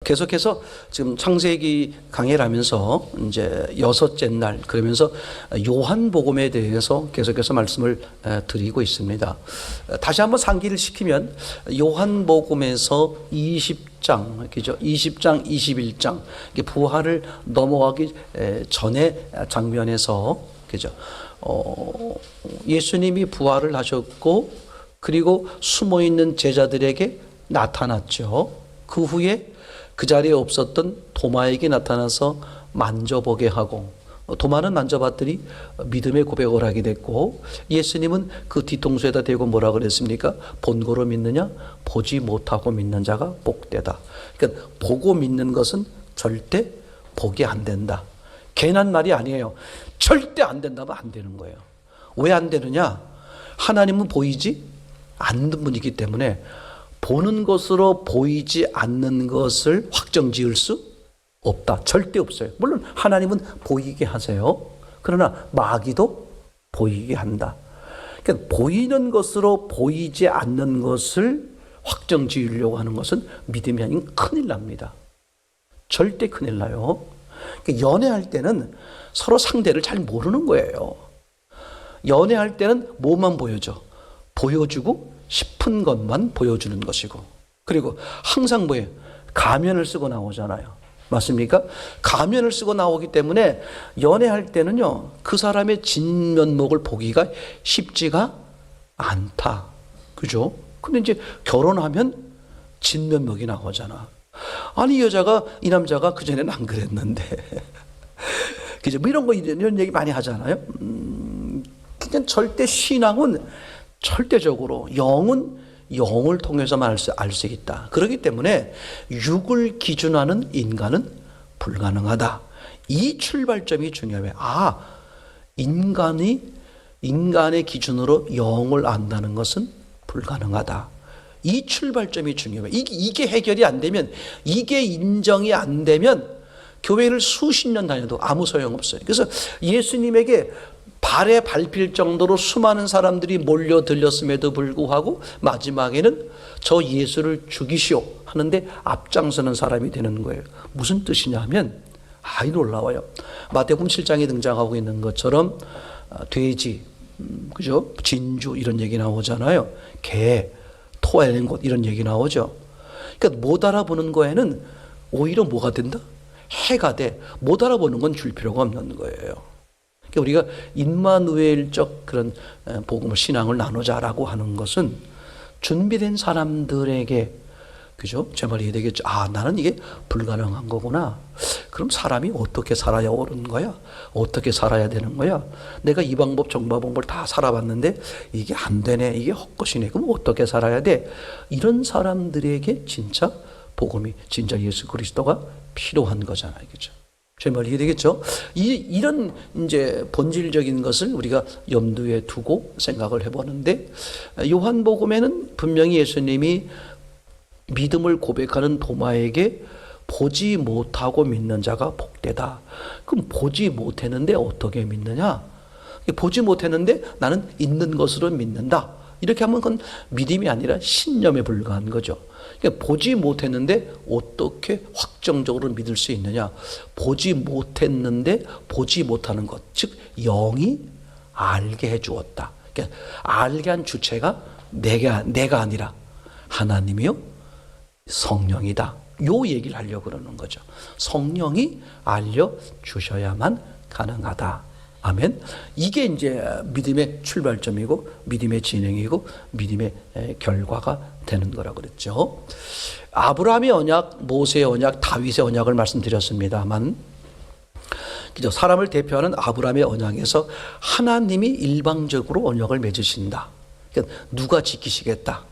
계속해서 지금 창세기 강해를 하면서 이제 여섯째 날 그러면서 요한복음에 대해서 계속해서 말씀을 드리고 있습니다. 다시 한번 상기를 시키면 요한복음에서 20장, 그죠? 20장, 21장 부활을 넘어가기 전에 장면에서 그죠? 예수님이 부활을 하셨고 그리고 숨어 있는 제자들에게 나타났죠. 그 후에 그 자리에 없었던 도마에게 나타나서 만져보게 하고 도마는 만져봤더니 믿음의 고백을 하게 됐고 예수님은 그 뒤통수에다 대고 뭐라 그랬습니까? 본고로 믿느냐? 보지 못하고 믿는 자가 복되다. 그러니까 보고 믿는 것은 절대 보게 안 된다. 괜한 말이 아니에요. 절대 안 된다면 안 되는 거예요. 왜 안 되느냐? 하나님은 보이지 않는 분이기 때문에 보는 것으로 보이지 않는 것을 확정 지을 수 없다. 절대 없어요. 물론 하나님은 보이게 하세요. 그러나 마귀도 보이게 한다. 그러니까 보이는 것으로 보이지 않는 것을 확정 지으려고 하는 것은 믿음이 아닌 큰일 납니다. 절대 큰일 나요. 그러니까 연애할 때는 서로 상대를 잘 모르는 거예요. 연애할 때는 뭐만 보여줘? 보여주고 싶은 것만 보여주는 것이고 그리고 항상 뭐예요? 가면을 쓰고 나오잖아요. 맞습니까? 가면을 쓰고 나오기 때문에 연애할 때는요 그 사람의 진면목을 보기가 쉽지가 않다. 그죠? 근데 이제 결혼하면 진면목이 나오잖아. 아니 이 여자가 이 남자가 그전에는 안 그랬는데 그죠? 뭐 이런 얘기 많이 하잖아요. 그냥 절대 신앙은 절대적으로 영은 영을 통해서만 알 수 있다. 그렇기 때문에 육을 기준하는 인간은 불가능하다. 이 출발점이 중요해요. 인간의 기준으로 영을 안다는 것은 불가능하다. 이 출발점이 중요해요. 이게 해결이 안 되면, 이게 인정이 안 되면 교회를 수십 년 다녀도 아무 소용없어요. 그래서 예수님에게 발에 밟힐 정도로 수많은 사람들이 몰려들렸음에도 불구하고 마지막에는 저 예수를 죽이시오 하는데 앞장서는 사람이 되는 거예요. 무슨 뜻이냐 하면 아이 놀라워요. 마태복음 7장에 등장하고 있는 것처럼 돼지, 그죠? 진주 이런 얘기 나오잖아요. 개, 토해낸 곳 이런 얘기 나오죠. 그러니까 못 알아보는 거에는 오히려 뭐가 된다? 해가 돼. 못 알아보는 건 줄 필요가 없는 거예요. 그러니까 우리가 임마누엘적 그런 복음을 신앙을 나누자라고 하는 것은 준비된 사람들에게 그죠? 제 말이 이해되겠죠? 나는 이게 불가능한 거구나. 그럼 사람이 어떻게 살아야 옳은 거야? 어떻게 살아야 되는 거야? 내가 이 방법 저 방법을 다 살아봤는데 이게 안 되네. 이게 헛것이네. 그럼 어떻게 살아야 돼? 이런 사람들에게 진짜 복음이 진짜 예수 그리스도가 필요한 거잖아요. 그죠? 제 말이 이해되겠죠? 이런 이제 본질적인 것을 우리가 염두에 두고 생각을 해보는데 요한복음에는 분명히 예수님이 믿음을 고백하는 도마에게 보지 못하고 믿는 자가 복되다. 그럼 보지 못했는데 어떻게 믿느냐? 보지 못했는데 나는 있는 것으로 믿는다. 이렇게 하면 그건 믿음이 아니라 신념에 불과한 거죠. 그러니까 보지 못했는데 어떻게 확정적으로 믿을 수 있느냐? 보지 못했는데 보지 못하는 것, 즉 영이 알게 해주었다. 그러니까 알게 한 주체가 내가 아니라 하나님이요 성령이다. 요 얘기를 하려고 그러는 거죠. 성령이 알려주셔야만 가능하다. 아멘. 이게 이제 믿음의 출발점이고 믿음의 진행이고 믿음의 결과가 되는 거라고 그랬죠. 아브라함의 언약, 모세의 언약, 다윗의 언약을 말씀드렸습니다만 그죠? 사람을 대표하는 아브라함의 언약에서 하나님이 일방적으로 언약을 맺으신다. 그러니까 누가 지키시겠다?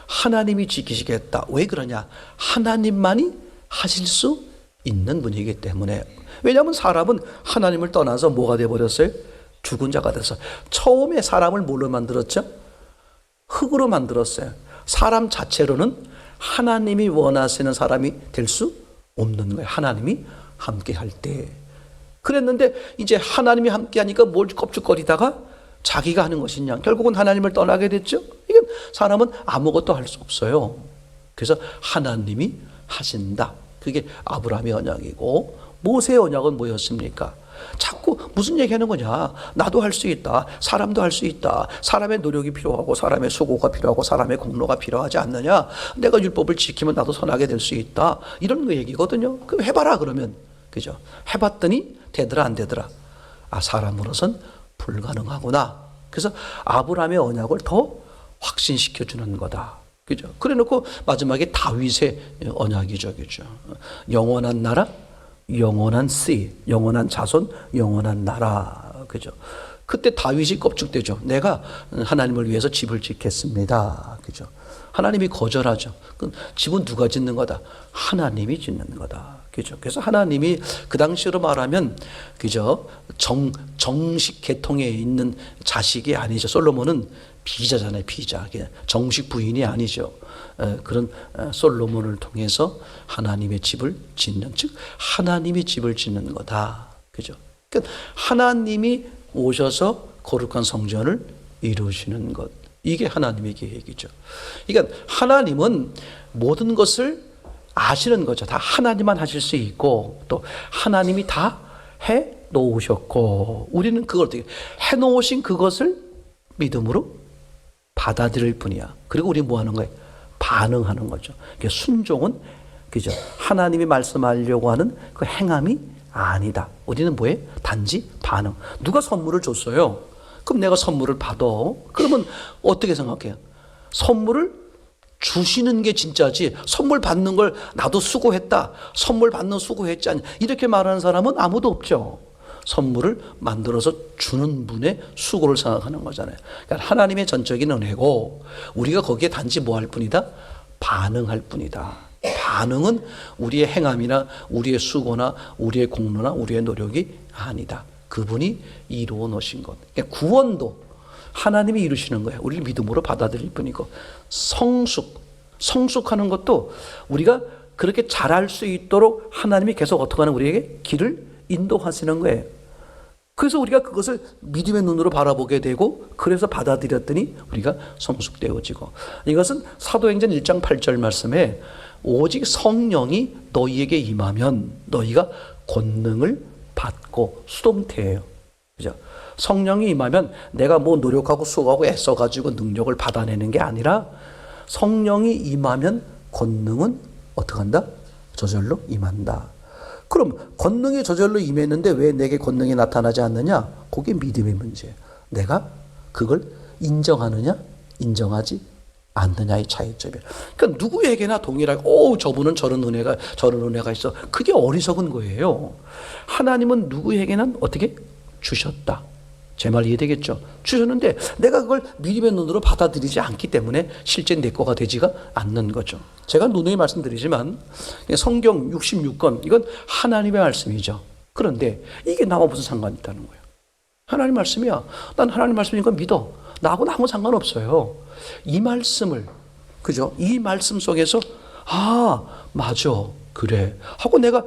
하나님이 지키시겠다. 왜 그러냐? 하나님만이 하실 수 있는 분이기 때문에. 왜냐하면 사람은 하나님을 떠나서 뭐가 되어버렸어요? 죽은 자가 돼서. 처음에 사람을 뭘로 만들었죠? 흙으로 만들었어요. 사람 자체로는 하나님이 원하시는 사람이 될 수 없는 거예요. 하나님이 함께 할 때. 그랬는데 이제 하나님이 함께 하니까 뭘 껍죽거리다가 자기가 하는 것이냐. 결국은 하나님을 떠나게 됐죠. 사람은 아무것도 할 수 없어요. 그래서 하나님이 하신다. 그게 아브라함의 언약이고, 모세의 언약은 뭐였습니까? 자꾸 무슨 얘기하는 거냐? 나도 할 수 있다. 사람도 할 수 있다. 사람의 노력이 필요하고 사람의 수고가 필요하고 사람의 공로가 필요하지 않느냐? 내가 율법을 지키면 나도 선하게 될 수 있다. 이런 거 얘기거든요. 그럼 해봐라 그러면. 그죠? 해봤더니 되더라 안 되더라. 아, 사람으로선 불가능하구나. 그래서 아브라함의 언약을 더 확신시켜 주는 거다. 그죠? 그래 놓고 마지막에 다윗의 언약이죠. 그죠? 영원한 나라, 영원한 씨, 영원한 자손, 영원한 나라. 그죠? 그때 다윗이 껍죽대죠. 내가 하나님을 위해서 집을 짓겠습니다. 그죠? 하나님이 거절하죠. 그럼 집은 누가 짓는 거다? 하나님이 짓는 거다. 그죠? 그래서 하나님이 그 당시로 말하면, 그죠? 정식 계통에 있는 자식이 아니죠. 솔로몬은 비자잖아요, 비자. 정식 부인이 아니죠. 그런 솔로몬을 통해서 하나님의 집을 짓는, 즉 하나님이 집을 짓는 거다. 그죠? 그러니까 하나님이 오셔서 거룩한 성전을 이루시는 것. 이게 하나님의 계획이죠. 그러니까 하나님은 모든 것을 아시는 거죠. 다 하나님만 하실 수 있고, 또 하나님이 다 해 놓으셨고, 우리는 그걸 어떻게 해 놓으신 그것을 믿음으로 받아들일 뿐이야. 그리고 우리 뭐 하는 거예요? 반응하는 거죠. 순종은, 그죠? 하나님이 말씀하려고 하는 그 행함이 아니다. 우리는 뭐예요? 단지 반응. 누가 선물을 줬어요? 그럼 내가 선물을 받아. 그러면 어떻게 생각해요? 선물을 주시는 게 진짜지, 선물 받는 걸 나도 수고했다, 선물 받는 수고했지 않냐, 이렇게 말하는 사람은 아무도 없죠. 선물을 만들어서 주는 분의 수고를 생각하는 거잖아요. 그러니까 하나님의 전적인 은혜고, 우리가 거기에 단지 뭐 할 뿐이다? 반응할 뿐이다. 반응은 우리의 행함이나 우리의 수고나 우리의 공로나 우리의 노력이 아니다. 그분이 이루어 놓으신 것. 그러니까 구원도 하나님이 이루시는 거예요. 우리를 믿음으로 받아들일 뿐이고, 성숙하는 것도 우리가 그렇게 잘할 수 있도록 하나님이 계속 어떻게 하는 우리에게 길을 인도하시는 거예요. 그래서 우리가 그것을 믿음의 눈으로 바라보게 되고, 그래서 받아들였더니 우리가 성숙되어지고, 이것은 사도행전 1장 8절 말씀에 오직 성령이 너희에게 임하면 너희가 권능을 받고, 수동태예요. 그죠? 성령이 임하면 내가 뭐 노력하고 수고하고 애써가지고 능력을 받아내는 게 아니라, 성령이 임하면 권능은 어떻게 한다? 저절로 임한다. 그럼 권능이 저절로 임했는데 왜 내게 권능이 나타나지 않느냐? 그게 믿음의 문제예요. 내가 그걸 인정하느냐, 인정하지 않느냐의 차이점이에요. 그러니까 누구에게나 동일하게 저분은 저런 은혜가 있어. 그게 어리석은 거예요. 하나님은 누구에게는 어떻게 주셨다. 제 말 이해되겠죠? 주셨는데 내가 그걸 믿음의 눈으로 받아들이지 않기 때문에 실제 내 거가 되지가 않는 거죠. 제가 누누이 말씀드리지만 성경 66권 이건 하나님의 말씀이죠. 그런데 이게 나와 무슨 상관이 있다는 거예요. 하나님 말씀이야. 난 하나님 말씀이니까 믿어. 나하고는 아무 상관없어요. 이 말씀을, 그죠? 이 말씀 속에서 맞아, 그래 하고 내가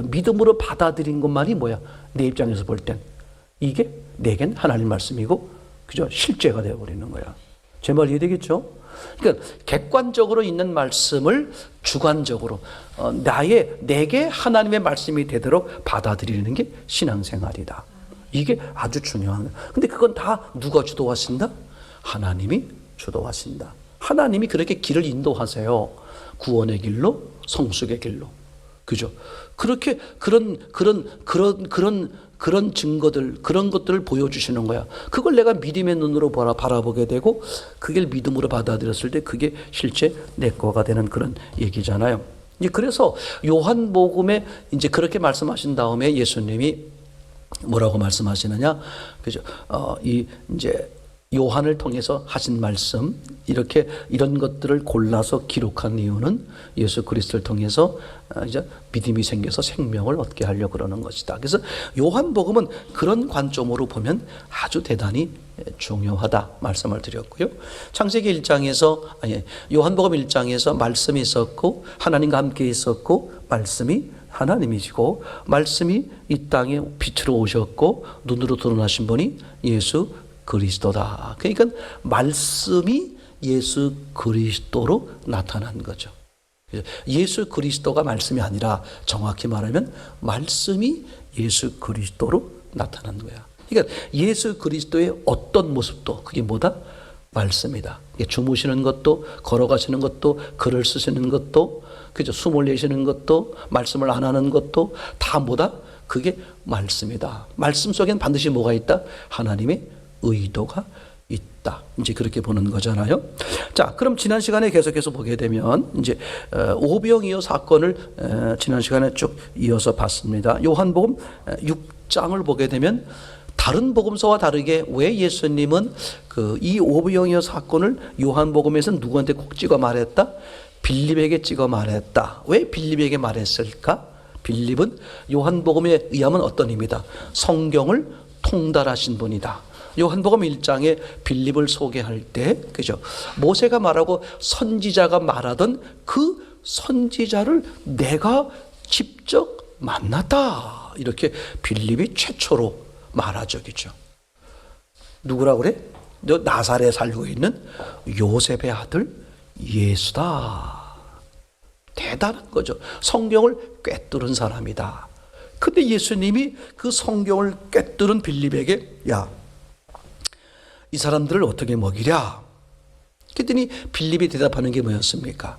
믿음으로 받아들인 것만이 뭐야? 내 입장에서 볼 땐 이게 내겐 하나님 말씀이고, 그죠? 실제가 되어버리는 거야. 제 말 이해되겠죠? 그러니까 객관적으로 있는 말씀을 주관적으로 내게 하나님의 말씀이 되도록 받아들이는 게 신앙생활이다. 이게 아주 중요한 거예요. 근데 그건 다 누가 주도하신다? 하나님이 주도하신다. 하나님이 그렇게 길을 인도하세요. 구원의 길로, 성숙의 길로. 그죠? 그렇게 그런 증거들, 그런 것들을 보여주시는 거야. 그걸 내가 믿음의 눈으로 바라보게 되고, 그걸 믿음으로 받아들였을 때 그게 실제 내 거가 되는 그런 얘기잖아요. 그래서 요한복음에 이제 그렇게 말씀하신 다음에 예수님이 뭐라고 말씀하시느냐? 그죠? 이제 요한을 통해서 하신 말씀, 이런 것들을 골라서 기록한 이유는 예수 그리스도를 통해서 이제 믿음이 생겨서 생명을 얻게 하려고 그러는 것이다. 그래서 요한복음은 그런 관점으로 보면 아주 대단히 중요하다 말씀을 드렸고요. 창세기 1장에서, 요한복음 1장에서 말씀이 있었고, 하나님과 함께 있었고, 말씀이 하나님이시고, 말씀이 이 땅에 빛으로 오셨고, 눈으로 드러나신 분이 예수 그리스도다. 그러니까 말씀이 예수 그리스도로 나타난 거죠. 예수 그리스도가 말씀이 아니라 정확히 말하면 말씀이 예수 그리스도로 나타난 거야. 그러니까 예수 그리스도의 어떤 모습도 그게 뭐다? 말씀이다. 주무시는 것도, 걸어가시는 것도, 글을 쓰시는 것도, 그죠? 숨을 내쉬는 것도, 말씀을 안 하는 것도 다 뭐다? 그게 말씀이다. 말씀 속에는 반드시 뭐가 있다? 하나님의 의도가 있다. 이제 그렇게 보는 거잖아요. 자, 그럼 지난 시간에 계속해서 보게 되면 이제 오병이어 사건을 지난 시간에 쭉 이어서 봤습니다. 요한복음 6장을 보게 되면 다른 복음서와 다르게 왜 예수님은 이 오병이어 사건을 요한복음에서는 누구한테 꼭 찍어 말했다? 빌립에게 찍어 말했다. 왜 빌립에게 말했을까? 빌립은 요한복음에 의하면 어떤 의미다? 성경을 통달하신 분이다. 요한복음 1장에 빌립을 소개할 때, 그죠? 모세가 말하고 선지자가 말하던 그 선지자를 내가 직접 만났다. 이렇게 빌립이 최초로 말하죠, 그죠? 누구라고 그래? 너 나사렛에 살고 있는 요셉의 아들 예수다. 대단한 거죠. 성경을 꿰뚫은 사람이다. 근데 예수님이 그 성경을 꿰뚫은 빌립에게 야, 이 사람들을 어떻게 먹이랴? 그랬더니 빌립이 대답하는 게 뭐였습니까?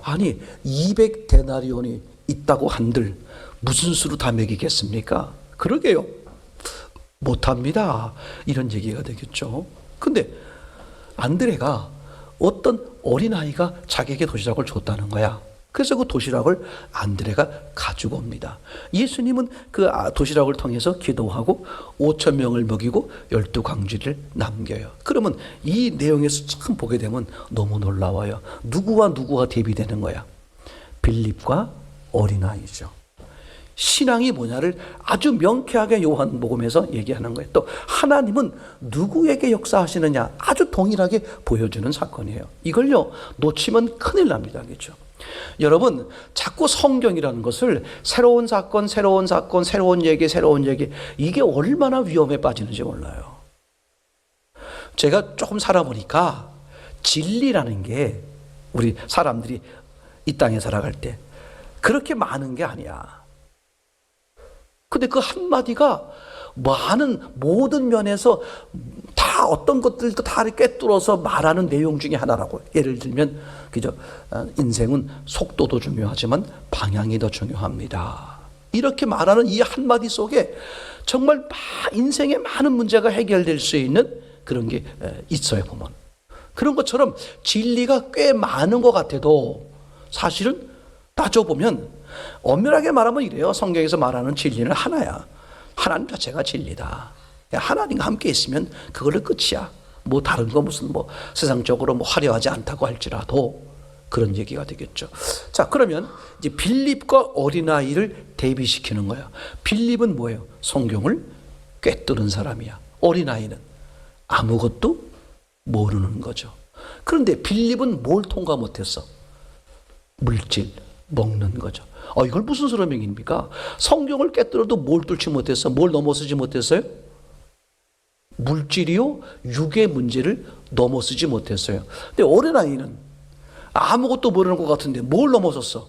아니 200데나리온이 있다고 한들 무슨 수로 다 먹이겠습니까? 그러게요. 못합니다. 이런 얘기가 되겠죠. 근데 안드레가 어떤 어린아이가 자기에게 도시락을 줬다는 거야. 그래서 그 도시락을 안드레가 가지고 옵니다. 예수님은 그 도시락을 통해서 기도하고 5,000명을 먹이고 12광주리를 남겨요. 그러면 이 내용에서 참 보게 되면 너무 놀라워요. 누구와 누구가 대비되는 거야? 빌립과 어린아이죠. 신앙이 뭐냐를 아주 명쾌하게 요한복음에서 얘기하는 거예요. 또 하나님은 누구에게 역사하시느냐 아주 동일하게 보여주는 사건이에요. 이걸요 놓치면 큰일 납니다. 그렇죠? 여러분 자꾸 성경이라는 것을 새로운 사건, 새로운 사건, 새로운 얘기, 새로운 얘기 이게 얼마나 위험에 빠지는지 몰라요. 제가 조금 살아보니까 진리라는 게 우리 사람들이 이 땅에 살아갈 때 그렇게 많은 게 아니야. 근데 그 한마디가 많은 모든 면에서 다 어떤 것들도 다 꿰뚫어서 말하는 내용 중에 하나라고. 예를 들면 그죠? 인생은 속도도 중요하지만 방향이 더 중요합니다. 이렇게 말하는 이 한마디 속에 정말 인생의 많은 문제가 해결될 수 있는 그런 게 있어요 보면. 그런 것처럼 진리가 꽤 많은 것 같아도 사실은 따져보면 엄밀하게 말하면 이래요. 성경에서 말하는 진리는 하나야. 하나님 자체가 진리다. 하나님과 함께 있으면 그걸로 끝이야. 뭐 다른 거 무슨 뭐 세상적으로 뭐 화려하지 않다고 할지라도 그런 얘기가 되겠죠. 자, 그러면 이제 빌립과 어린아이를 대비시키는 거야. 빌립은 뭐예요? 성경을 꿰뚫은 사람이야. 어린아이는 아무것도 모르는 거죠. 그런데 빌립은 뭘 통과 못했어? 물질, 먹는 거죠. 이걸 무슨 설명입니까? 성경을 꿰뚫어도 뭘 뚫지 못했어? 뭘 넘어서지 못했어요? 물질이요, 육의 문제를 넘어서지 못했어요. 근데 어린아이는 아무것도 모르는 것 같은데 뭘 넘어섰어?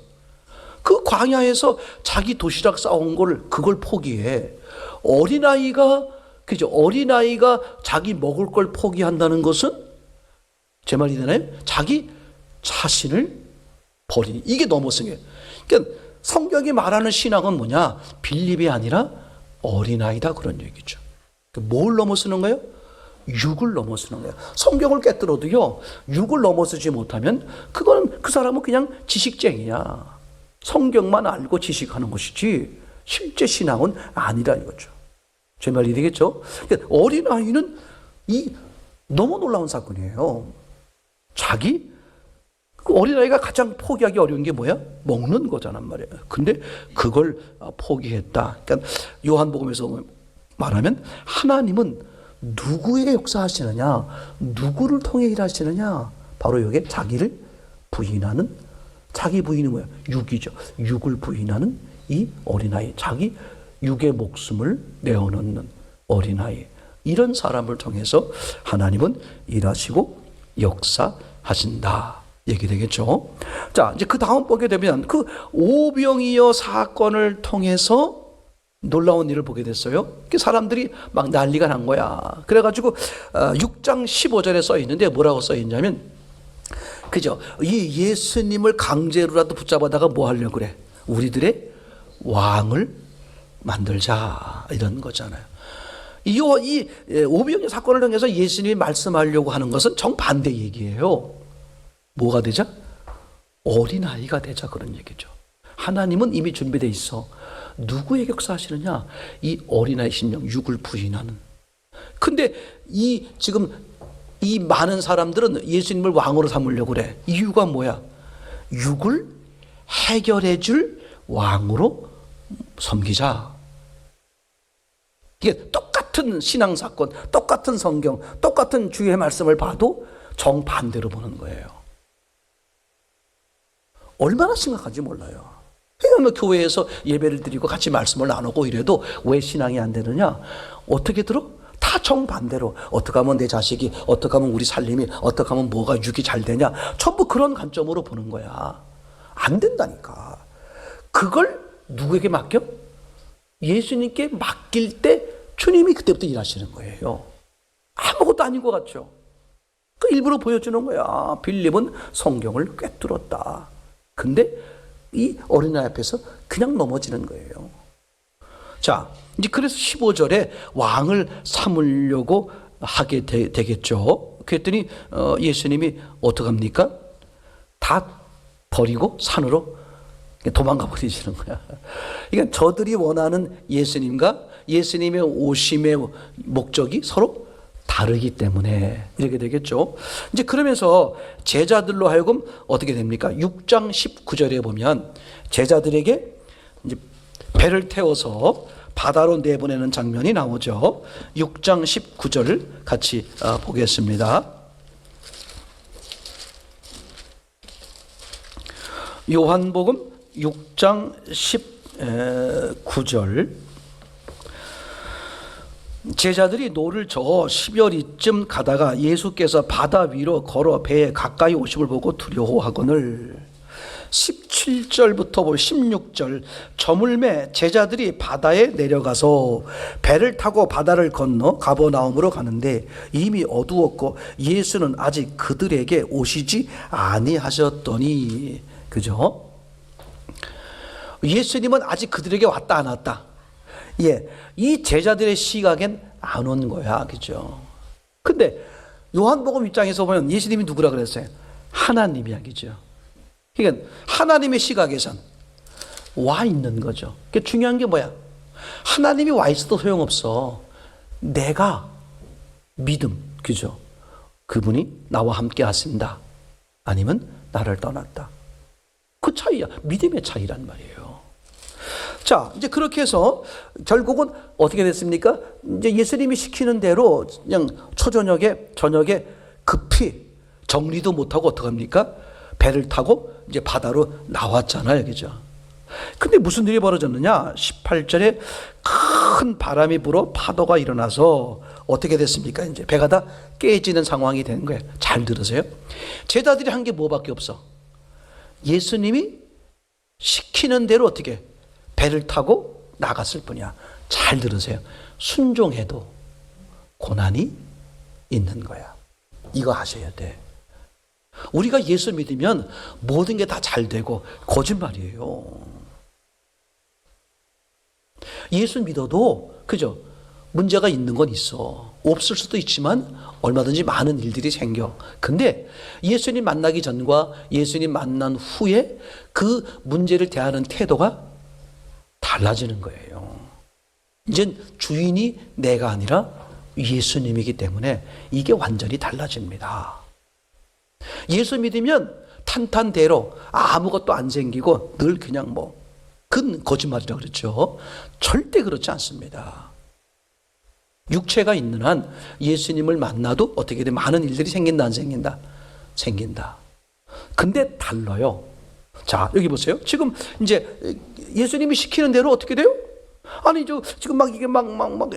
그 광야에서 자기 도시락 싸온 그걸 포기해. 어린아이가, 그죠? 어린아이가 자기 먹을 걸 포기한다는 것은 제 말이 되나요? 자기 자신을 버리니. 이게 넘어선 거예요. 그러니까 성경이 말하는 신앙은 뭐냐? 빌립이 아니라 어린아이다 그런 얘기죠. 뭘 넘어서는 거예요? 육을 넘어서는 거예요. 성경을 꿰뚫어도요, 육을 넘어서지 못하면 그거는 그 사람은 그냥 지식쟁이야. 성경만 알고 지식하는 것이지 실제 신앙은 아니라 이거죠. 제 말이 되겠죠? 그러니까 어린아이는 너무 놀라운 사건이에요. 그 어린아이가 가장 포기하기 어려운 게 뭐야? 먹는 거잖아 말이에요. 근데 그걸 포기했다. 그러니까 요한복음에서 말하면 하나님은 누구에게 역사하시느냐, 누구를 통해 일하시느냐, 바로 이게 자기를 부인하는, 자기 부인은 뭐야? 육이죠. 육을 부인하는 이 어린아이, 자기 육의 목숨을 내어놓는 어린아이, 이런 사람을 통해서 하나님은 일하시고 역사하신다. 얘기되겠죠. 자, 이제 그 다음 보게 되면 그 오병이어 사건을 통해서 놀라운 일을 보게 됐어요. 사람들이 막 난리가 난 거야. 그래가지고 6장 15절에 써 있는데 뭐라고 써 있냐면, 그죠? 이 예수님을 강제로라도 붙잡아다가 뭐 하려고 그래? 우리들의 왕을 만들자, 이런 거잖아요. 이 오병이어 사건을 통해서 예수님이 말씀하려고 하는 것은 정반대 얘기예요. 뭐가 되자? 어린아이가 되자, 그런 얘기죠. 하나님은 이미 준비되어 있어. 누구에게 역사하시느냐? 이 어린아이 심령, 육을 부인하는. 근데 지금 이 많은 사람들은 예수님을 왕으로 삼으려고 그래. 이유가 뭐야? 육을 해결해 줄 왕으로 섬기자. 이게 똑같은 신앙사건, 똑같은 성경, 똑같은 주의 말씀을 봐도 정반대로 보는 거예요. 얼마나 심각한지 몰라요. 그러니까 교회에서 예배를 드리고 같이 말씀을 나누고 이래도 왜 신앙이 안 되느냐? 어떻게 들어? 다 정반대로. 어떻게 하면 내 자식이, 어떻게 하면 우리 살림이, 어떻게 하면 뭐가 육이 잘 되냐? 전부 그런 관점으로 보는 거야. 안 된다니까. 그걸 누구에게 맡겨? 예수님께 맡길 때 주님이 그때부터 일하시는 거예요. 아무것도 아닌 것 같죠? 그 일부러 보여주는 거야. 빌립은 성경을 꿰뚫었다. 근데 이 어린아이 앞에서 그냥 넘어지는 거예요. 자, 이제 그래서 15절에 왕을 삼으려고 하게 되겠죠. 그랬더니 예수님이 어떡합니까? 다 버리고 산으로 도망가 버리시는 거야. 그러니까 저들이 원하는 예수님과 예수님의 오심의 목적이 서로 다르기 때문에 이렇게 되겠죠. 이제 그러면서 제자들로 하여금 어떻게 됩니까? 6장 19절에 보면 제자들에게 이제 배를 태워서 바다로 내보내는 장면이 나오죠. 6장 19절을 같이 보겠습니다. 요한복음 6장 19절. 제자들이 노를 저어 10여리쯤 가다가 예수께서 바다 위로 걸어 배에 가까이 오심을 보고 두려워하거늘. 17절부터 16절. 저물매 제자들이 바다에 내려가서 배를 타고 바다를 건너 가버나움으로 가는데 이미 어두웠고 예수는 아직 그들에게 오시지 아니하셨더니. 그죠? 예수님은 아직 그들에게 왔다 안 왔다? 예, 이 제자들의 시각엔 안 온 거야. 그죠? 근데 요한복음 입장에서 보면 예수님이 누구라 그랬어요? 하나님 이야기죠. 그러니까 하나님의 시각에선 와 있는 거죠. 그러니까 중요한 게 뭐야? 하나님이 와 있어도 소용없어. 내가 믿음, 그죠? 그분이 나와 함께 하신다. 아니면 나를 떠났다. 그 차이야. 믿음의 차이란 말이에요. 자, 이제 그렇게 해서 결국은 어떻게 됐습니까? 이제 예수님이 시키는 대로 그냥 저녁에 급히 정리도 못하고 어떡합니까? 배를 타고 이제 바다로 나왔잖아요. 그죠? 근데 무슨 일이 벌어졌느냐? 18절에 큰 바람이 불어 파도가 일어나서 어떻게 됐습니까? 이제 배가 다 깨지는 상황이 된 거예요. 잘 들으세요. 제자들이 한 게 뭐밖에 없어? 예수님이 시키는 대로 어떻게 배를 타고 나갔을 뿐이야. 잘 들으세요. 순종해도 고난이 있는 거야. 이거 아셔야 돼. 우리가 예수 믿으면 모든 게 다 잘 되고 거짓말이에요. 예수 믿어도 그죠? 문제가 있는 건 있어. 없을 수도 있지만 얼마든지 많은 일들이 생겨. 근데 예수님 만나기 전과 예수님 만난 후에 그 문제를 대하는 태도가 달라지는 거예요. 이제 주인이 내가 아니라 예수님이기 때문에 이게 완전히 달라집니다. 예수 믿으면 탄탄대로 아무것도 안 생기고 늘 그냥 그건 거짓말이라고 그랬죠. 절대 그렇지 않습니다. 육체가 있는 한 예수님을 만나도 어떻게 돼? 많은 일들이 생긴다 안 생긴다? 생긴다. 근데 달라요. 자, 여기 보세요. 지금 이제 예수님이 시키는 대로 어떻게 돼요? 아니 지금 막 이게 막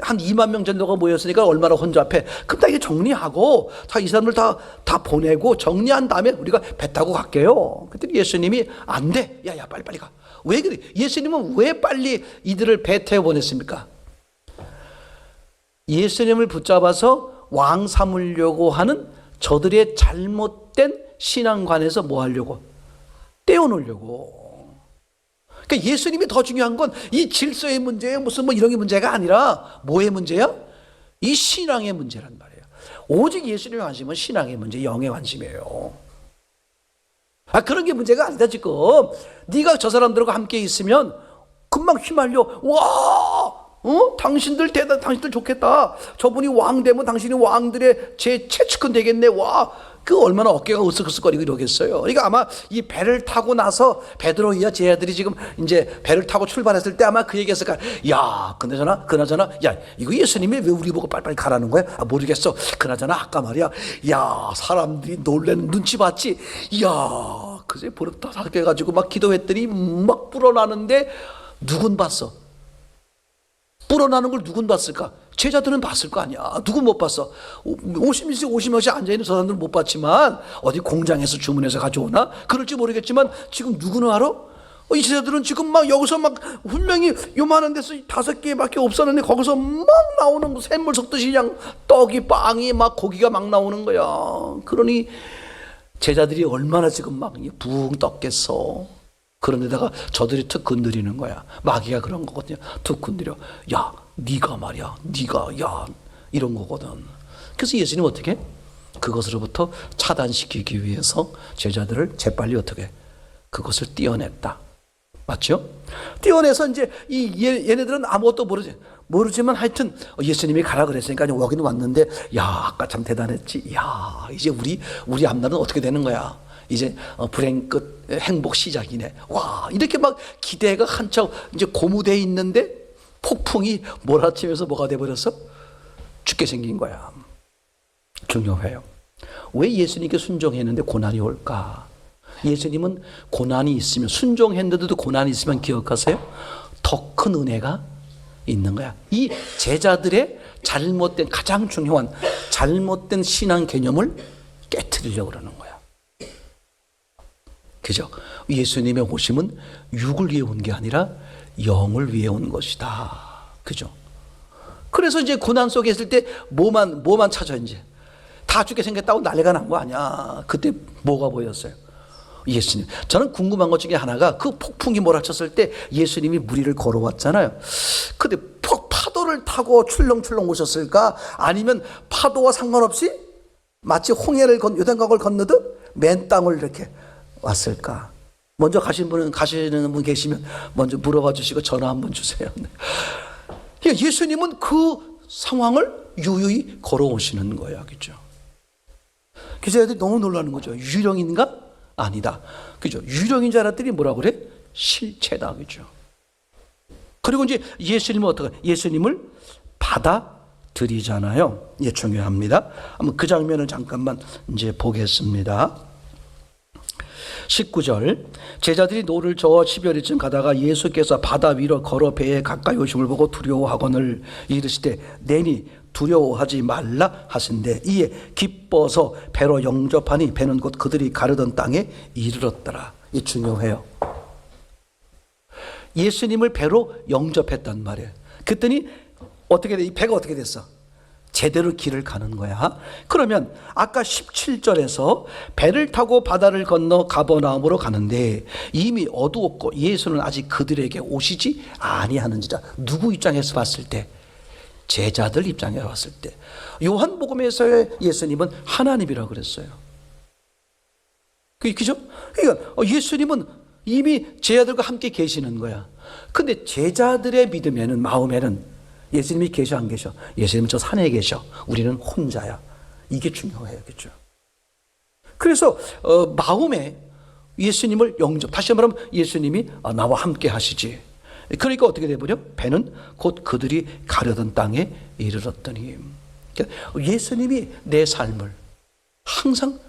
한 2만 명 정도가 모였으니까 얼마나 혼잡해. 그럼 다 이게 정리하고 다 이 사람들 다 보내고 정리한 다음에 우리가 배 타고 갈게요. 그랬더니 예수님이 안 돼. 야야 빨리 가. 왜 그래? 예수님은 왜 빨리 이들을 배 태워 보냈습니까? 예수님을 붙잡아서 왕 삼으려고 하는 저들의 잘못된 신앙관에서 뭐 하려고? 떼어놓으려고. 그러니까 예수님이 더 중요한 건 이 질서의 문제예요. 무슨 뭐 이런 게 문제가 아니라 뭐의 문제야? 이 신앙의 문제란 말이에요. 오직 예수님의 관심은 신앙의 문제, 영의 관심이에요. 그런 게 문제가 아니다 지금. 네가 저 사람들과 함께 있으면 금방 휘말려. 와, 당신들 당신들 좋겠다. 저분이 왕 되면 당신이 왕들의 제 최측근 되겠네. 와, 그 얼마나 어깨가 으쓱으쓱거리고 이러겠어요. 그러니까 아마 이 배를 타고 나서 베드로이와 제자들이 지금 이제 배를 타고 출발했을 때 아마 그 얘기했을까. 야, 그나저나, 야, 이거 예수님이 왜 우리 보고 빨리빨리 가라는 거야? 모르겠어. 그나저나 아까 말이야. 야, 사람들이 놀래는 눈치 봤지. 야, 그새 버릇 다 삭혀가지고 막 기도했더니 막 불어나는데 누군 봤어? 불어나는 걸 누군 봤을까? 제자들은 봤을 거 아니야. 누군 못 봤어? 50명씩 앉아있는 저 사람들은 못 봤지만 어디 공장에서 주문해서 가져오나? 그럴지 모르겠지만 지금 누구는 알아? 이 제자들은 지금 막 여기서 막 분명히 요만한 데서 5개밖에 없었는데 거기서 막 나오는 샘물 섞듯이 그냥 떡이 빵이 막 고기가 막 나오는 거야. 그러니 제자들이 얼마나 지금 막 붕 떴겠어. 그런데다가 저들이 툭 건드리는 거야. 마귀가 그런 거거든요. 툭 건드려. 야, 네가 말이야. 네가 야 이런 거거든. 그래서 예수님 어떻게? 그것으로부터 차단시키기 위해서 제자들을 재빨리 어떻게? 그것을 띄어냈다. 맞죠? 띄어내서 이제 얘네들은 아무것도 모르지만 하여튼 예수님이 가라 그랬으니까 여기는 왔는데 야, 아까 참 대단했지. 야, 이제 우리 앞날은 어떻게 되는 거야? 이제 불행 끝 행복 시작이네. 와, 이렇게 막 기대가 한참 이제 고무돼 있는데 폭풍이 몰아치면서 뭐가 돼버렸어? 죽게 생긴 거야. 중요해요. 왜 예수님께 순종했는데 고난이 올까? 예수님은 고난이 있으면, 순종했는데도 고난이 있으면 기억하세요? 더 큰 은혜가 있는 거야. 이 제자들의 잘못된, 가장 중요한 잘못된 신앙 개념을 깨트리려고 그러는 거야. 그죠? 예수님의 오심은 육을 위해 온 게 아니라 영을 위해 온 것이다. 그죠? 그래서 이제 고난 속에 있을 때 뭐만 찾아 이제 다 죽게 생겼다고 난리가 난 거 아니야. 그때 뭐가 보였어요? 예수님. 저는 궁금한 것 중에 하나가 그 폭풍이 몰아쳤을 때 예수님이 물 위를 걸어왔잖아요. 근데 파도를 타고 출렁출렁 오셨을까? 아니면 파도와 상관없이 마치 홍해를 요단강을 건너듯 맨 땅을 이렇게 왔을까? 먼저 가시는 분 계시면 먼저 물어봐 주시고 전화 한번 주세요. 그러니까 예수님은 그 상황을 유유히 걸어오시는 거예요. 그죠? 기자들이 너무 놀라는 거죠. 유령인가? 아니다. 그죠? 유령인 줄 알았더니 뭐라고 그래? 실체다. 그죠? 그리고 이제 예수님은 어떻게? 예수님을 받아들이잖아요. 예, 중요합니다. 한번 그 장면을 잠깐만 이제 보겠습니다. 19절, 제자들이 노를 저어 10여리쯤 가다가 예수께서 바다 위로 걸어 배에 가까이 오심을 보고 두려워하거늘 이르시되 내니 두려워하지 말라 하신대 이에 기뻐서 배로 영접하니 배는 곧 그들이 가르던 땅에 이르렀더라. 이 중요해요. 예수님을 배로 영접했단 말이에요. 그랬더니 어떻게 돼? 이 배가 어떻게 됐어? 제대로 길을 가는 거야. 그러면 아까 17절에서 배를 타고 바다를 건너 가버나움으로 가는데 이미 어두웠고 예수는 아직 그들에게 오시지 아니하는지라. 누구 입장에서 봤을 때? 제자들 입장에서 봤을 때. 요한복음에서의 예수님은 하나님이라고 그랬어요. 그죠? 그러니까 예수님은 이미 제자들과 함께 계시는 거야. 근데 제자들의 믿음에는, 마음에는 예수님이 계셔 안 계셔? 예수님은 저 산에 계셔. 우리는 혼자야. 이게 중요해요. 그렇죠? 그래서 마음에 예수님을 다시 말하면 예수님이 나와 함께 하시지. 그러니까 어떻게 돼버려? 배는 곧 그들이 가려던 땅에 이르렀더니. 그러니까 예수님이 내 삶을 항상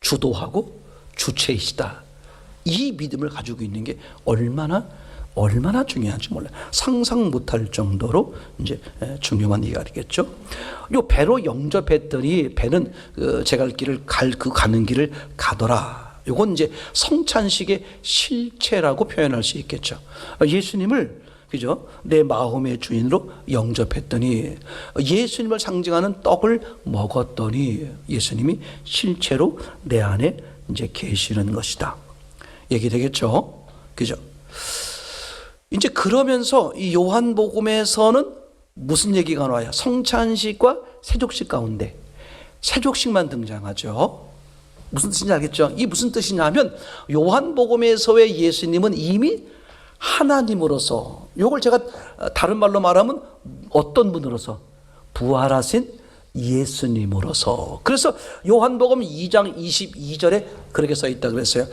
주도하고 주체이시다. 이 믿음을 가지고 있는 게 얼마나 얼마나 중요한지 몰라요. 상상 못할 정도로 이제 중요한 얘기가 되겠죠. 요 배로 영접했더니 배는 제 갈 길을 가는 길을 가더라. 요건 이제 성찬식의 실체라고 표현할 수 있겠죠. 예수님을 그죠? 내 마음의 주인으로 영접했더니 예수님을 상징하는 떡을 먹었더니 예수님이 실체로 내 안에 이제 계시는 것이다. 얘기 되겠죠? 그죠? 이제 그러면서 이 요한복음에서는 무슨 얘기가 나와요? 성찬식과 세족식 가운데 세족식만 등장하죠. 무슨 뜻인지 알겠죠? 이 무슨 뜻이냐면 요한복음에서의 예수님은 이미 하나님으로서, 요걸 제가 다른 말로 말하면 어떤 분으로서? 부활하신 예수님으로서. 그래서 요한복음 2장 22절에 그렇게 써 있다 그랬어요.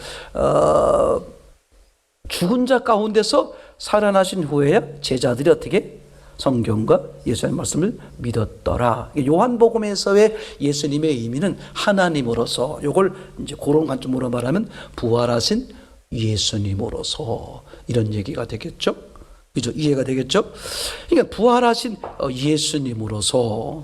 죽은 자 가운데서 살아나신 후에야 제자들이 어떻게 성경과 예수님의 말씀을 믿었더라. 요한복음에서의 예수님의 의미는 하나님으로서, 요걸 이제 그런 관점으로 말하면 부활하신 예수님으로서, 이런 얘기가 되겠죠. 그죠? 이해가 되겠죠? 그러니까 부활하신 예수님으로서.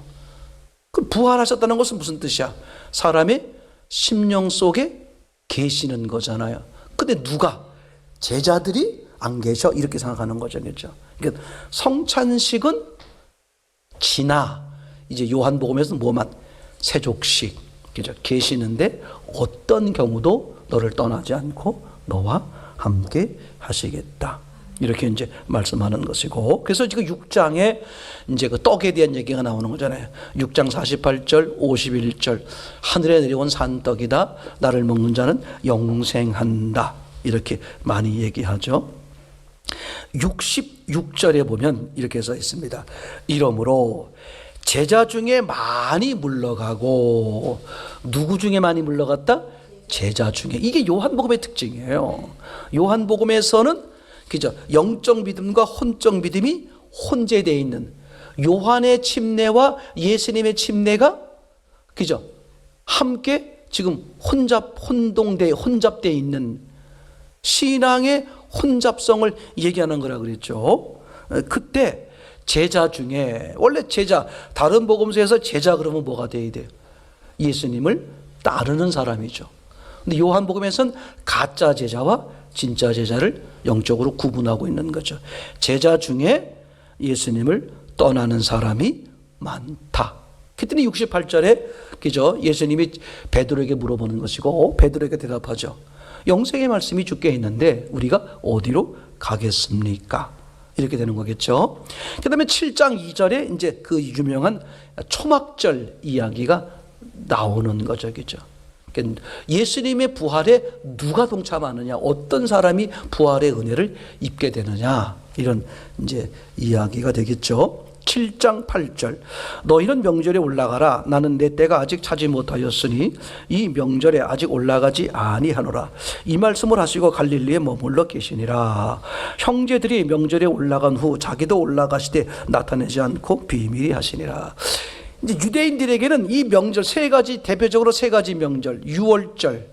그 부활하셨다는 것은 무슨 뜻이야? 사람의 심령 속에 계시는 거잖아요. 근데 누가? 제자들이 안 계셔? 이렇게 생각하는 거죠. 그렇죠? 그러니까 성찬식은 지나 이제 요한복음에서는 뭐만? 세족식. 그죠? 계시는데 어떤 경우도 너를 떠나지 않고 너와 함께 하시겠다. 이렇게 이제 말씀하는 것이고, 그래서 지금 6장에 이제 그 떡에 대한 얘기가 나오는 거잖아요. 6장 48절, 51절. 하늘에 내려온 산떡이다. 나를 먹는 자는 영생한다. 이렇게 많이 얘기하죠. 66절에 보면 이렇게 써 있습니다. 이러므로 제자 중에 많이 물러가고, 누구 중에 많이 물러갔다? 제자 중에. 이게 요한복음의 특징이에요. 요한복음에서는 그죠? 영적 믿음과 혼적 믿음이 혼재되어 있는, 요한의 침례와 예수님의 침례가 그죠? 함께 지금 혼잡되어 있는 신앙의 혼잡성을 얘기하는 거라 그랬죠. 그때 제자 중에, 원래 제자, 다른 복음서에서 제자 그러면 뭐가 돼야 돼요? 예수님을 따르는 사람이죠. 근데 요한복음에서는 가짜 제자와 진짜 제자를 영적으로 구분하고 있는 거죠. 제자 중에 예수님을 떠나는 사람이 많다. 그랬더니 68절에 그죠? 예수님이 베드로에게 물어보는 것이고, 베드로에게 대답하죠. 영생의 말씀이 주께 있는데 우리가 어디로 가겠습니까? 이렇게 되는 거겠죠. 그 다음에 7장 2절에 이제 그 유명한 초막절 이야기가 나오는 거죠. 그죠? 예수님의 부활에 누가 동참하느냐, 어떤 사람이 부활의 은혜를 입게 되느냐, 이런 이제 이야기가 되겠죠. 7장 8절. 너희는 명절에 올라가라. 나는 내 때가 아직 차지 못하였으니 이 명절에 아직 올라가지 아니하노라. 이 말씀을 하시고 갈릴리에 머물러 계시니라. 형제들이 명절에 올라간 후 자기도 올라가시되 나타내지 않고 비밀히 하시니라. 이제 유대인들에게는 이 명절 세 가지, 대표적으로 세 가지 명절, 유월절,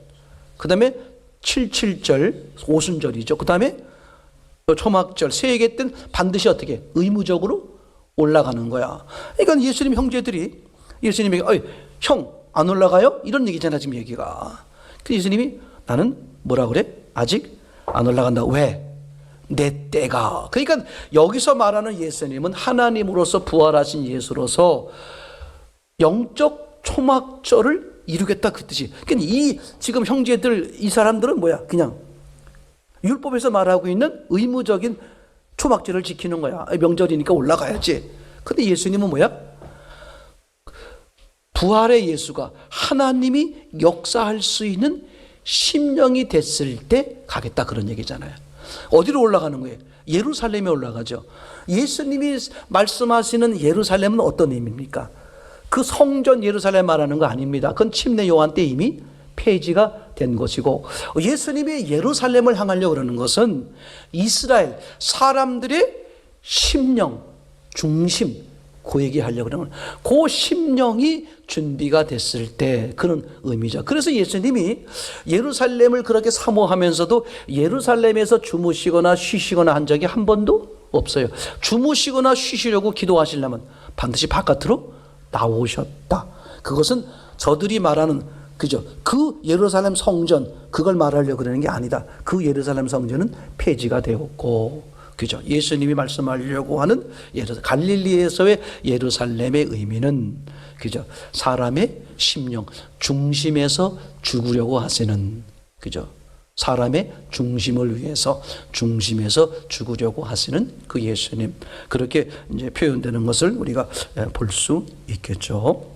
그 다음에 77절, 오순절이죠. 그 다음에 초막절, 세 개 때는 반드시 어떻게? 의무적으로 올라가는 거야. 그러니까 예수님 형제들이 예수님에게 형 안 올라가요? 이런 얘기잖아 지금 얘기가. 그 예수님이 나는 뭐라 그래? 아직 안 올라간다. 왜? 내 때가. 그러니까 여기서 말하는 예수님은 하나님으로서 부활하신 예수로서 영적 초막절을 이루겠다 그 뜻이. 그러니까 이 지금 형제들, 이 사람들은 뭐야? 그냥 율법에서 말하고 있는 의무적인 초막절을 지키는 거야. 명절이니까 올라가야지. 근데 예수님은 뭐야? 부활의 예수가 하나님이 역사할 수 있는 심령이 됐을 때 가겠다 그런 얘기잖아요. 어디로 올라가는 거예요? 예루살렘에 올라가죠. 예수님이 말씀하시는 예루살렘은 어떤 의미입니까? 그 성전 예루살렘 말하는 거 아닙니다. 그건 침례 요한 때 이미 폐지가 된 것이고, 예수님이 예루살렘을 향하려고 그러는 것은 이스라엘 사람들의 심령, 중심, 그 얘기 하려고 그러는 그 심령이 준비가 됐을 때 그런 의미죠. 그래서 예수님이 예루살렘을 그렇게 사모하면서도 예루살렘에서 주무시거나 쉬시거나 한 적이 한 번도 없어요. 주무시거나 쉬시려고 기도하시려면 반드시 바깥으로 나오셨다. 그것은 저들이 말하는 그죠? 그 예루살렘 성전 그걸 말하려고 그러는 게 아니다. 그 예루살렘 성전은 폐지가 되었고, 그죠? 예수님이 말씀하려고 하는 갈릴리에서의 예루살렘의 의미는 그죠? 사람의 심령 중심에서 죽으려고 하시는, 그죠? 사람의 중심을 위해서 중심에서 죽으려고 하시는 그 예수님, 그렇게 이제 표현되는 것을 우리가 볼 수 있겠죠.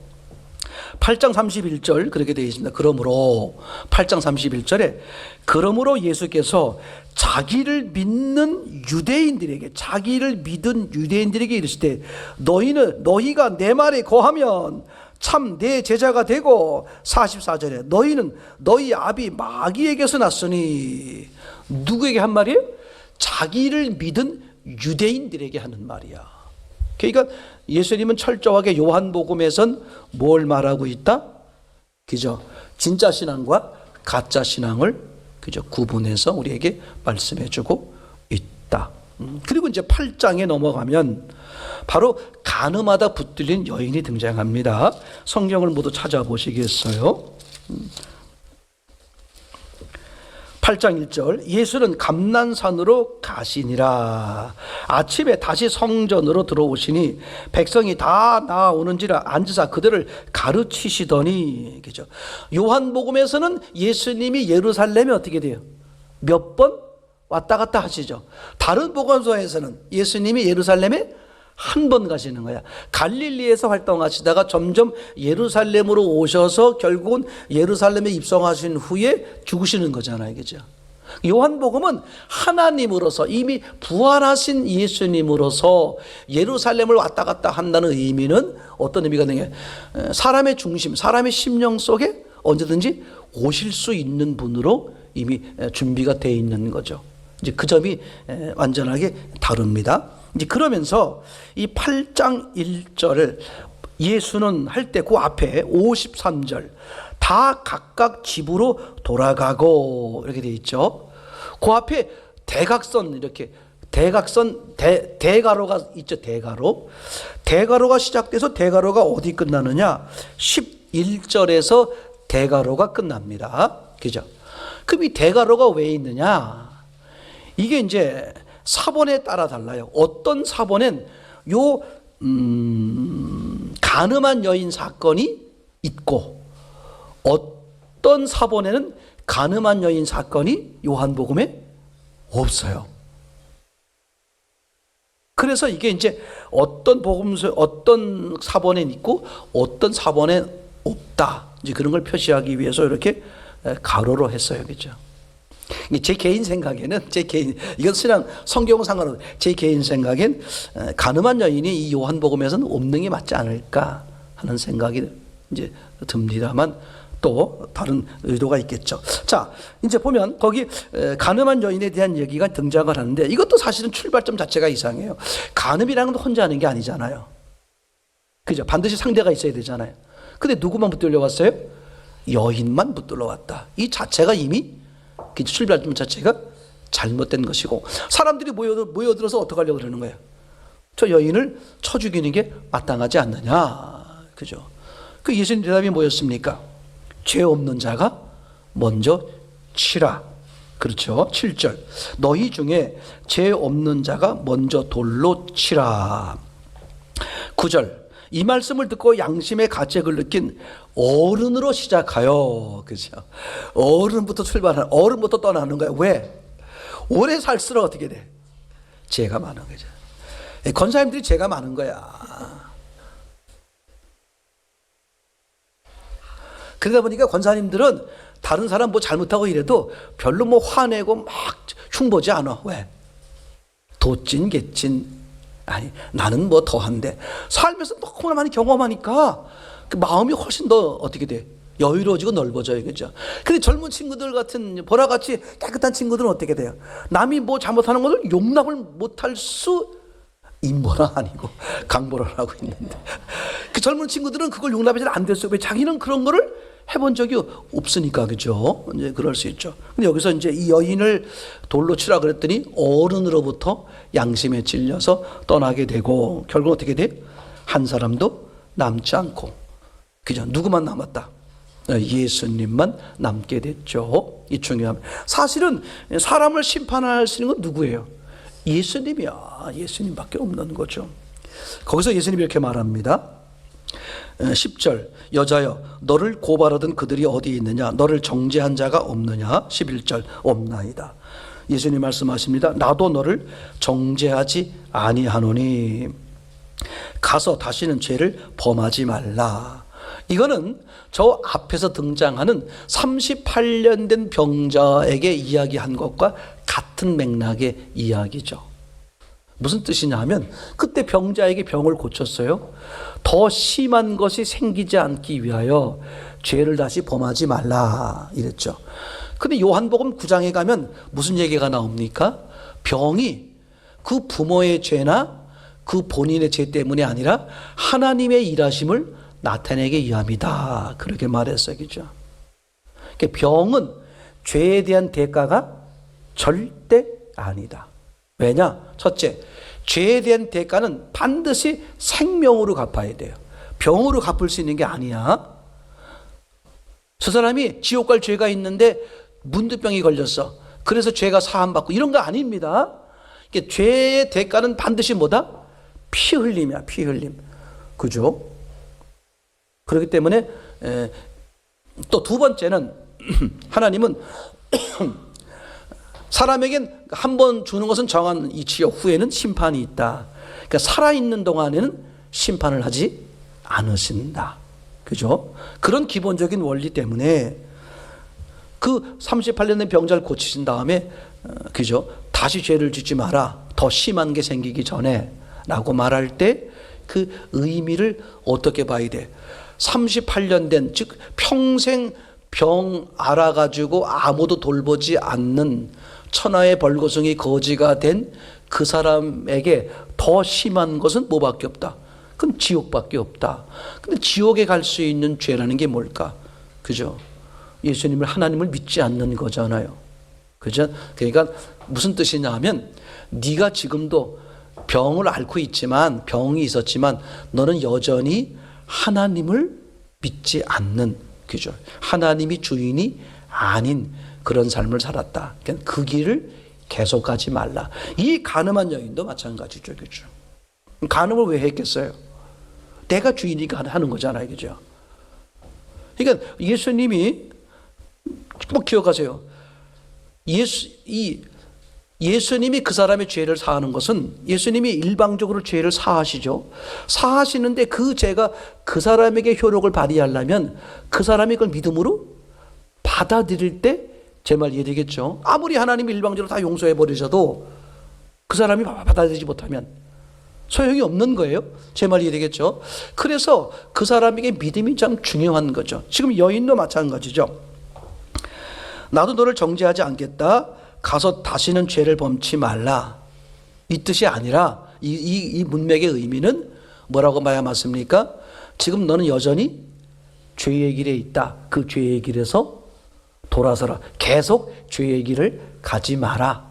8장 31절 그렇게 되어 있습니다. 그러므로 8장 31절에 그러므로 예수께서 자기를 믿는 유대인들에게, 자기를 믿은 유대인들에게 이르시되 너희가 내 말에 거하면 참 내 제자가 되고, 44절에 너희는 너희 아비 마귀에게서 났으니, 누구에게 한 말이에요? 자기를 믿은 유대인들에게 하는 말이야. 그러니까 예수님은 철저하게 요한복음에선 뭘 말하고 있다? 그죠? 진짜 신앙과 가짜 신앙을 그죠? 구분해서 우리에게 말씀해 주고 있다. 그리고 이제 8장에 넘어가면 바로 간음하다 붙들린 여인이 등장합니다. 성경을 모두 찾아보시겠어요? 8장 1절 예수는 감난산으로 가시니라. 아침에 다시 성전으로 들어오시니 백성이 다 나오는지라 앉으사 그들을 가르치시더니, 그죠? 요한복음에서는 예수님이 예루살렘에 어떻게 돼요? 몇 번 왔다 갔다 하시죠. 다른 복음서에서는 예수님이 예루살렘에 한 번 가시는 거야. 갈릴리에서 활동하시다가 점점 예루살렘으로 오셔서 결국은 예루살렘에 입성하신 후에 죽으시는 거잖아요. 그죠? 요한복음은 하나님으로서 이미 부활하신 예수님으로서 예루살렘을 왔다 갔다 한다는 의미는 어떤 의미가 되냐? 사람의 중심, 사람의 심령 속에 언제든지 오실 수 있는 분으로 이미 준비가 되어 있는 거죠. 이제 그 점이 완전하게 다릅니다. 이제 그러면서 이 8장 1절을 예수는 할 때 그 앞에 53절 다 각각 집으로 돌아가고 이렇게 돼 있죠. 그 앞에 대각선, 이렇게 대각선 대가로가 있죠. 대가로가 시작돼서 대가로가 어디 끝나느냐? 11절에서 대가로가 끝납니다. 그죠? 그럼 이 대가로가 왜 있느냐? 이게 이제 사본에 따라 달라요. 어떤 사본엔 간음한 여인 사건이 있고, 어떤 사본에는 간음한 여인 사건이 요한복음에 없어요. 그래서 이게 이제 어떤 복음서, 어떤 사본엔 있고 어떤 사본엔 없다, 이제 그런 걸 표시하기 위해서 이렇게 가로로 했어요. 그죠? 제 개인 생각에는, 이건 신앙 성경은 상관없어요. 제 개인 생각엔 간음한 여인이 이 요한복음에서는 없는 게 맞지 않을까 하는 생각이 이제 듭니다만, 또 다른 의도가 있겠죠. 자, 이제 보면 거기 간음한 여인에 대한 얘기가 등장을 하는데, 이것도 사실은 출발점 자체가 이상해요. 간음이라는 건 혼자 하는 게 아니잖아요. 그죠? 반드시 상대가 있어야 되잖아요. 근데 누구만 붙들려 왔어요? 여인만 붙들러 왔다. 이 자체가 이미 출발점 자체가 잘못된 것이고, 사람들이 모여들어서 어떻게 하려고 그러는 거예요? 저 여인을 쳐 죽이는 게 마땅하지 않느냐. 그죠? 그 예수님 대답이 뭐였습니까? 죄 없는 자가 먼저 치라. 그렇죠? 7절 너희 중에 죄 없는 자가 먼저 돌로 치라. 9절 이 말씀을 듣고 양심의 가책을 느낀 어른으로 시작하여, 그죠? 어른부터 어른부터 떠나는 거야. 왜? 오래 살수록 어떻게 돼? 죄가 많은 거죠. 권사님들이 죄가 많은 거야. 그러다 보니까 권사님들은 다른 사람 뭐 잘못하고 이래도 별로 뭐 화내고 막 흉보지 않아. 왜? 도찐 개찐, 아니 나는 뭐 더한데, 살면서 너무나 많이 경험하니까 그 마음이 훨씬 더 어떻게 돼? 여유로워지고 넓어져요. 그죠? 근데 젊은 친구들 같은 보라같이 깨끗한 친구들은 어떻게 돼요? 남이 뭐 잘못하는 것을 용납을 못할 수 임보라 아니고 강보라라고 있는데 그 젊은 친구들은 그걸 용납이 잘 안 됐어요. 왜? 자기는 그런 거를 해본 적이 없으니까. 그죠? 이제 그럴 수 있죠. 근데 여기서 이제 이 여인을 돌로 치라 그랬더니 어른으로부터 양심에 찔려서 떠나게 되고 결국 어떻게 돼? 한 사람도 남지 않고, 그죠? 누구만 남았다? 예수님만 남게 됐죠. 이 중요함. 사실은 사람을 심판할 수 있는 건 누구예요? 예수님이야. 예수님밖에 없는 거죠. 거기서 예수님이 이렇게 말합니다. 10절, 여자여 너를 고발하던 그들이 어디 있느냐? 너를 정죄한 자가 없느냐? 11절, 없나이다. 예수님 말씀하십니다. 나도 너를 정죄하지 아니하노니 가서 다시는 죄를 범하지 말라. 이거는 저 앞에서 등장하는 38년 된 병자에게 이야기한 것과 같은 맥락의 이야기죠. 무슨 뜻이냐 하면 그때 병자에게 병을 고쳤어요. 더 심한 것이 생기지 않기 위하여 죄를 다시 범하지 말라 이랬죠. 근데 요한복음 9장에 가면 무슨 얘기가 나옵니까? 병이 그 부모의 죄나 그 본인의 죄 때문이 아니라 하나님의 일하심을 나타내기 위함이다. 그렇게 말했어요. 그죠? 그러니까 병은 죄에 대한 대가가 절대 아니다. 왜냐? 첫째, 죄에 대한 대가는 반드시 생명으로 갚아야 돼요. 병으로 갚을 수 있는 게 아니야. 저 사람이 지옥 갈 죄가 있는데 문득병이 걸렸어. 그래서 죄가 사함받고 이런 거 아닙니다. 그러니까 죄의 대가는 반드시 뭐다? 피 흘림이야. 피 흘림. 그죠? 그렇기 때문에 또 두 번째는 하나님은 사람에겐 한 번 주는 것은 정한 이치요 후에는 심판이 있다. 그러니까 살아있는 동안에는 심판을 하지 않으신다. 그죠? 그런 기본적인 원리 때문에 그 38년 된 병자를 고치신 다음에 그죠? 다시 죄를 짓지 마라. 더 심한 게 생기기 전에 라고 말할 때 그 의미를 어떻게 봐야 돼? 38년 된, 즉 평생 병 앓아가지고 아무도 돌보지 않는 천하의 벌거숭이 거지가 된 그 사람에게 더 심한 것은 뭐밖에 없다? 그건 지옥밖에 없다. 근데 지옥에 갈 수 있는 죄라는 게 뭘까? 그죠? 예수님을, 하나님을 믿지 않는 거잖아요. 그죠? 그러니까 무슨 뜻이냐 하면 네가 지금도 병을 앓고 있지만, 병이 있었지만 너는 여전히 하나님을 믿지 않는, 그죠? 하나님이 주인이 아닌 그런 삶을 살았다. 그러니까 그 길을 계속 가지 말라. 이 간음한 여인도 마찬가지죠. 그죠? 간음을 왜 했겠어요? 내가 주인이니까 하는 거잖아요. 그죠? 그러니까 예수님이 꼭 기억하세요. 예수님이 그 사람의 죄를 사하는 것은 예수님이 일방적으로 죄를 사하시죠. 사하시는데 그 죄가 그 사람에게 효력을 발휘하려면 그 사람이 그걸 믿음으로 받아들일 때 제 말 이해되겠죠? 아무리 하나님이 일방적으로 다 용서해 버리셔도 그 사람이 받아들이지 못하면 소용이 없는 거예요. 제 말 이해되겠죠? 그래서 그 사람에게 믿음이 참 중요한 거죠. 지금 여인도 마찬가지죠. 나도 너를 정죄하지 않겠다. 가서 다시는 죄를 범치 말라. 이 뜻이 아니라 이 문맥의 의미는 뭐라고 봐야 맞습니까? 지금 너는 여전히 죄의 길에 있다. 그 죄의 길에서 돌아서라. 계속 죄의 길을 가지 마라.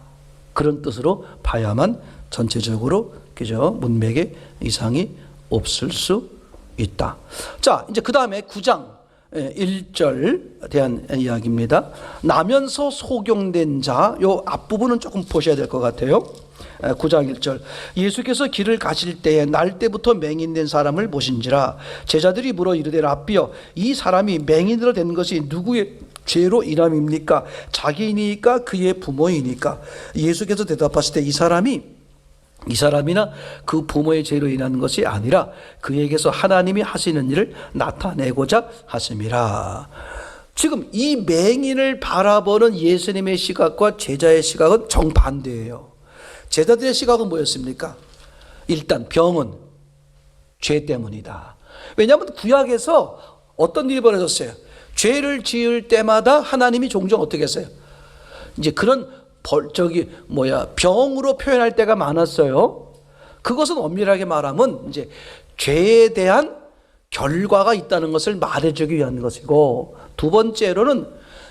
그런 뜻으로 봐야만 전체적으로 그죠? 문맥에 이상이 없을 수 있다. 자, 이제 그 다음에 9장 1절 대한 이야기입니다. 나면서 소경된 자, 요 앞부분은 조금 보셔야 될 것 같아요. 9장 1절, 예수께서 길을 가실 때에 날 때부터 맹인된 사람을 보신지라. 제자들이 물어 이르되 랍비여, 이 사람이 맹인으로 된 것이 누구의 죄로 인함입니까? 자기이니까 그의 부모이니까? 예수께서 대답하실 때 이 사람이나 그 부모의 죄로 인한 것이 아니라 그에게서 하나님이 하시는 일을 나타내고자 하심이라. 지금 이 맹인을 바라보는 예수님의 시각과 제자의 시각은 정반대예요. 제자들의 시각은 뭐였습니까? 일단 병은 죄 때문이다. 왜냐하면 구약에서 어떤 일이 벌어졌어요? 죄를 지을 때마다 하나님이 종종 어떻게 했어요? 이제 그런 병으로 표현할 때가 많았어요. 그것은 엄밀하게 말하면 이제 죄에 대한 결과가 있다는 것을 말해주기 위한 것이고, 두 번째로는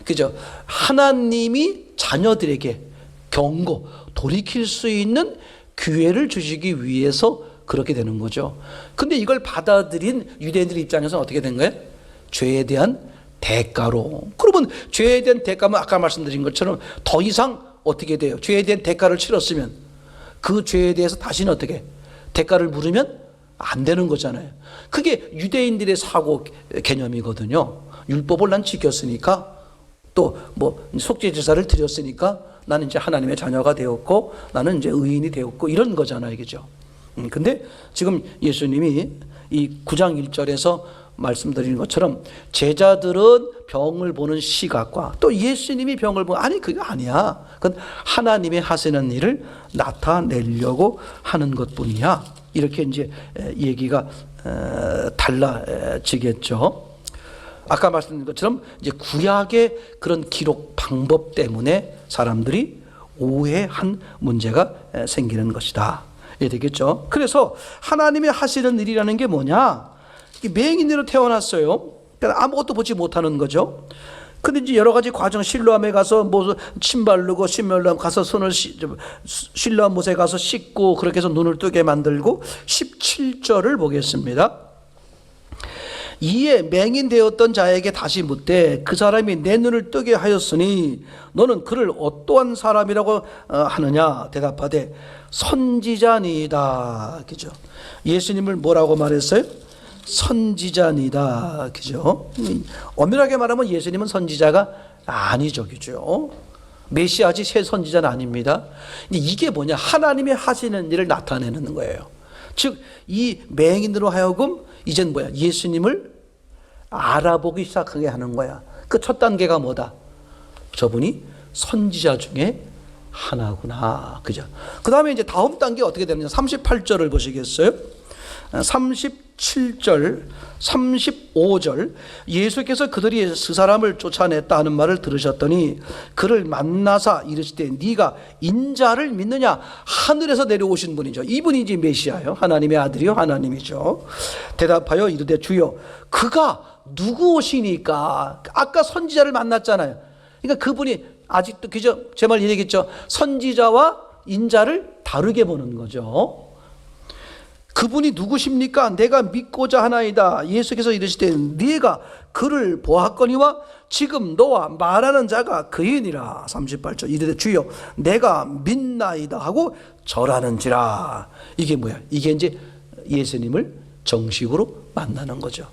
그죠, 하나님이 자녀들에게 경고, 돌이킬 수 있는 기회를 주시기 위해서 그렇게 되는 거죠. 근데 이걸 받아들인 유대인들 입장에서는 어떻게 된 거예요? 죄에 대한 대가로. 그러면 죄에 대한 대가면 아까 말씀드린 것처럼 더 이상 어떻게 돼요? 죄에 대한 대가를 치렀으면 그 죄에 대해서 다시는 어떻게 대가를 물으면 안 되는 거잖아요. 그게 유대인들의 사고 개념이거든요. 율법을 난 지켰으니까, 또 뭐 속죄제사를 드렸으니까 나는 이제 하나님의 자녀가 되었고, 나는 이제 의인이 되었고, 이런 거잖아요, 그죠? 근데 지금 예수님이 이 9장 1절에서 말씀드리는 것처럼 제자들은 병을 보는 시각과 또 예수님이 병을 보는, 아니 그게 아니야, 그건 하나님의 하시는 일을 나타내려고 하는 것뿐이야, 이렇게 이제 얘기가 달라지겠죠. 아까 말씀드린 것처럼 이제 구약의 그런 기록 방법 때문에 사람들이 오해한 문제가 생기는 것이다, 이게 되겠죠. 그래서 하나님의 하시는 일이라는 게 뭐냐? 맹인으로 태어났어요. 그러니까 아무것도 보지 못하는 거죠. 근데 이제 여러 가지 과정, 실로암에 가서 뭐 침 바르고, 시멜람 가서 손을 실로암 못에 가서 씻고, 그렇게 해서 눈을 뜨게 만들고, 17절을 보겠습니다. 이에 맹인 되었던 자에게 다시 묻되 그 사람이 내 눈을 뜨게 하였으니 너는 그를 어떠한 사람이라고 하느냐? 대답하되 선지자니이다. 그죠? 예수님을 뭐라고 말했어요? 선지자니다. 그죠? 엄밀하게 말하면 예수님은 선지자가 아니죠. 그죠? 메시아지 새 선지자는 아닙니다. 이게 뭐냐? 하나님의 하시는 일을 나타내는 거예요. 즉, 이 맹인으로 하여금 이젠 뭐야? 예수님을 알아보기 시작하게 하는 거야. 그 첫 단계가 뭐다? 저분이 선지자 중에 하나구나. 그죠? 그 다음에 이제 다음 단계 어떻게 되느냐? 38절을 보시겠어요? 37절, 35절, 예수께서 그들이 그 사람을 쫓아냈다 하는 말을 들으셨더니 그를 만나사 이르시되 네가 인자를 믿느냐? 하늘에서 내려오신 분이죠. 이분이 이제 메시아요. 하나님의 아들이요, 하나님이죠. 대답하여 이르되 주여, 그가 누구오시니까? 아까 선지자를 만났잖아요. 그러니까 그분이 아직도, 그죠? 제 말 얘기했죠. 선지자와 인자를 다르게 보는 거죠. 그분이 누구십니까? 내가 믿고자 하나이다. 예수께서 이르시되 네가 그를 보았거니와 지금 너와 말하는 자가 그이니라. 38절 이르되 주여 내가 믿나이다 하고 절하는지라. 이게 뭐야? 이게 이제 예수님을 정식으로 만나는 거죠.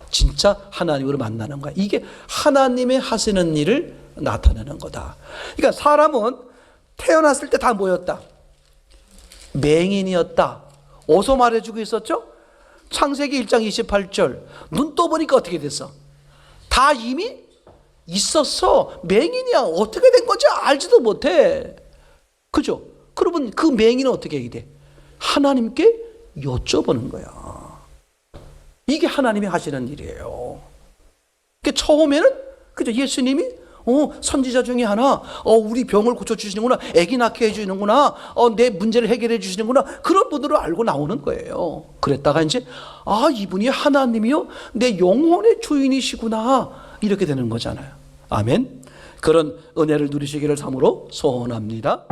진짜 하나님으로 만나는 거야. 이게 하나님의 하시는 일을 나타내는 거다. 그러니까 사람은 태어났을 때 다 뭐였다? 맹인이었다. 어디서 말해주고 있었죠? 창세기 1장 28절. 눈 떠보니까 어떻게 됐어? 다 이미 있었어. 맹인이야. 어떻게 된 건지 알지도 못해. 그죠? 그러면 그 맹인은 어떻게 해야 돼? 하나님께 여쭤보는 거야. 이게 하나님이 하시는 일이에요. 그러니까 처음에는, 그죠? 예수님이 선지자 중에 하나, 우리 병을 고쳐주시는구나, 아기 낳게 해주시는구나, 내 문제를 해결해 주시는구나, 그런 분들을 알고 나오는 거예요. 그랬다가 이제 이분이 하나님이요, 내 영혼의 주인이시구나, 이렇게 되는 거잖아요. 아멘. 그런 은혜를 누리시기를 참으로 소원합니다.